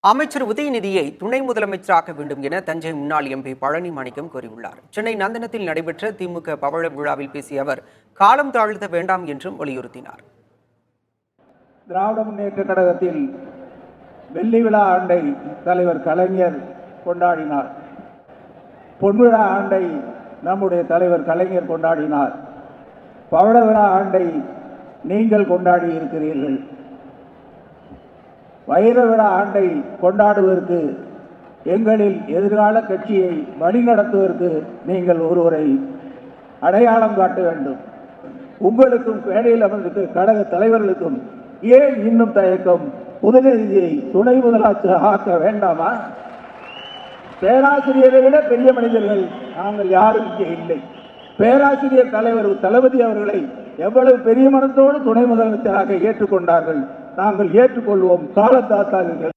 அமைச்சர் உதயநிதியை துணை முதலமைச்சராக்க வேண்டும் என தஞ்சை முன்னாள் எம்பி பழனி மாணிக்கம் கூறியுள்ளார். சென்னை நந்தனத்தில் நடைபெற்ற திமுக பவள விழாவில் பேசிய அவர் காலம் தாழ்த்த வேண்டாம் என்றும் வலியுறுத்தினார். திராவிட முன்னேற்ற கழகத்தில் வெள்ளி விழா ஆண்டை தலைவர் கலைஞர் கொண்டாடினார். பொன்விழா ஆண்டை நம்முடைய தலைவர் கலைஞர் கொண்டாடினார். பவள விழா ஆண்டை நீங்கள் கொண்டாடி இருக்கிறீர்கள். வைர விழா ஆண்டை கொண்டாடுவதற்கு எங்களில் எதிர்கால கட்சியை வழிநடத்துவதற்கு நீங்கள் ஒருவரை அடையாளம் காட்ட வேண்டும். உங்களுக்கும் மேடையில் அமர்ந்திருக்கிற கழக தலைவர்களுக்கும் ஏன் இன்னும் தயக்கம்? உதயநிதியை துணை முதலமைச்சர் ஆக்க வேண்டாமா? பேராசிரியரை விட பெரிய மனிதர்கள் நாங்கள் யாரும் இங்கே இல்லை. பேராசிரியர் தலைவர் தளபதி அவர்களை எவ்வளவு பெரிய மனத்தோடு துணை முதலமைச்சராக ஏற்றுக்கொண்டார்கள். நாங்கள் ஏற்றுக்கொள்வோம். காலத்தாத்தார்கள்.